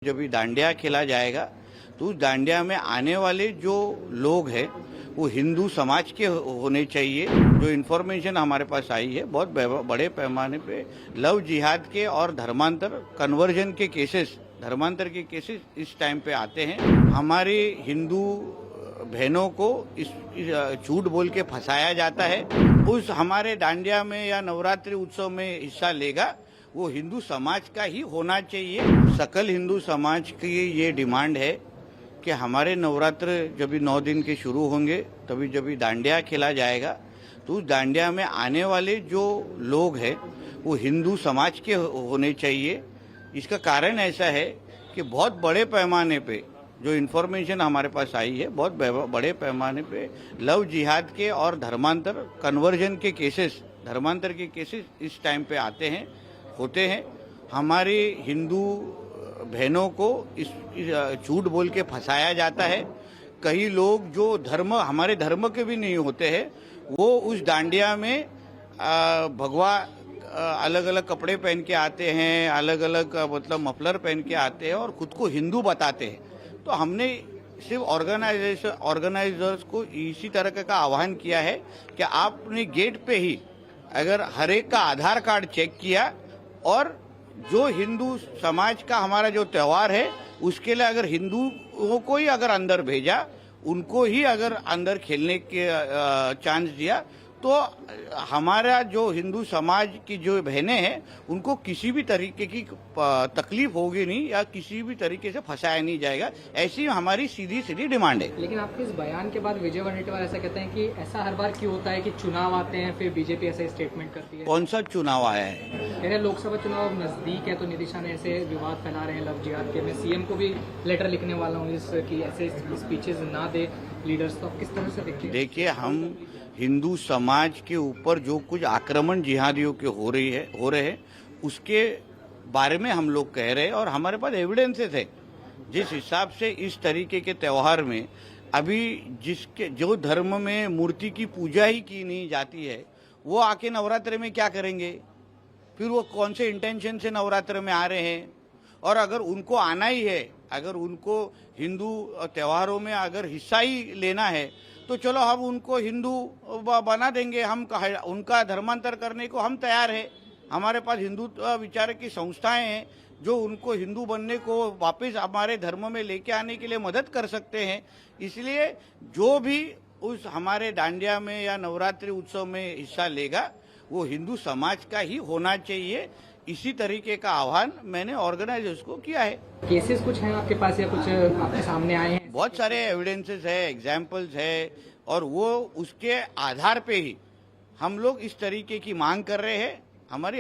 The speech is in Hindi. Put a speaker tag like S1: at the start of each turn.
S1: जब भी डांडिया खेला जाएगा तो उस डांडिया में आने वाले जो लोग हैं वो हिंदू समाज के होने चाहिए। जो इन्फॉर्मेशन हमारे पास आई है बहुत बड़े पैमाने पे लव जिहाद के और धर्मांतर कन्वर्जन के केसेस, धर्मांतर के केसेस इस टाइम पे आते हैं। हमारे हिंदू बहनों को इस झूठ बोल के फंसाया जाता है। उस हमारे डांडिया में या नवरात्रि उत्सव में हिस्सा लेगा वो हिंदू समाज का ही होना चाहिए। सकल हिंदू समाज की ये डिमांड है कि हमारे नवरात्र जब भी 9 दिन के शुरू होंगे तभी जब भी डांडिया खेला जाएगा तो उस डांडिया में आने वाले जो लोग हैं वो हिंदू समाज के होने चाहिए। इसका कारण ऐसा है कि बहुत बड़े पैमाने पे जो इन्फॉर्मेशन हमारे पास आई है बहुत बड़े पैमाने पे लव जिहाद के और धर्मांतर कन्वर्जन के केसेस, धर्मांतर के केसेस इस टाइम पे आते हैं, होते हैं। हमारे हिंदू बहनों को इस झूठ बोल के फंसाया जाता है। कई लोग जो धर्म हमारे धर्म के भी नहीं होते हैं वो उस डांडिया में भगवा अलग अलग कपड़े पहन के आते हैं, अलग अलग मतलब मफलर पहन के आते हैं और खुद को हिंदू बताते हैं। तो हमने सिर्फ ऑर्गेनाइजर्स को इसी तरह का आह्वान किया है कि आप अपने गेट पे ही अगर हर एक का आधार कार्ड चेक किया और जो हिंदू समाज का हमारा जो त्यौहार है उसके लिए अगर हिंदुओं को ही अगर अंदर भेजा, उनको ही अगर अंदर खेलने के चांस दिया तो हमारा जो हिंदू समाज की जो बहनें हैं उनको किसी भी तरीके की तकलीफ होगी नहीं या किसी भी तरीके से फंसाया नहीं जाएगा। ऐसी हमारी सीधी सीधी डिमांड है।
S2: लेकिन आपके इस बयान के बाद विजय वडेट्टीवार ऐसा कहते हैं कि ऐसा हर बार क्यों होता है कि चुनाव आते हैं फिर बीजेपी ऐसा स्टेटमेंट करती है।
S1: कौन सा चुनाव आया है?
S2: कह रहे लोकसभा चुनाव नजदीक है तो नीतीश ने ऐसे विवाद फैला रहे हैं लव जिहाद के। मैं सीएम को भी लेटर लिखने वाला हूँ कि ऐसे स्पीचेस ना दे लीडर्स। तो आप किस तरह से देखते हैं?
S1: देखिए, हम हिंदू समाज के ऊपर जो कुछ आक्रमण जिहादियों के हो रहे हैं उसके बारे में हम लोग कह रहे हैं और हमारे पास एविडेंसेस है। जिस हिसाब से इस तरीके के त्यौहार में अभी जिसके जो धर्म में मूर्ति की पूजा ही की नहीं जाती है वो आके नवरात्र में क्या करेंगे? फिर वो कौन से इंटेंशन से नवरात्र में आ रहे हैं? और अगर उनको आना ही है, अगर उनको हिंदू त्योहारों में अगर हिस्सा ही लेना है तो चलो हम उनको हिंदू बना देंगे। हम उनका धर्मांतर करने को हम तैयार है। हमारे पास हिंदू विचार की संस्थाएं हैं जो उनको हिंदू बनने को वापस हमारे धर्म में लेके आने के लिए मदद कर सकते हैं। इसलिए जो भी उस हमारे डांडिया में या नवरात्रि उत्सव में हिस्सा लेगा वो हिंदू समाज का ही होना चाहिए। इसी तरीके का आह्वान मैंने ऑर्गेनाइजर्स को किया है।
S2: केसेस कुछ हैं आपके पास या कुछ आपके सामने आए हैं?
S1: बहुत सारे एविडेंसेस है, एग्जाम्पल्स है और वो उसके आधार पे ही हम लोग इस तरीके की मांग कर रहे हैं। हमारी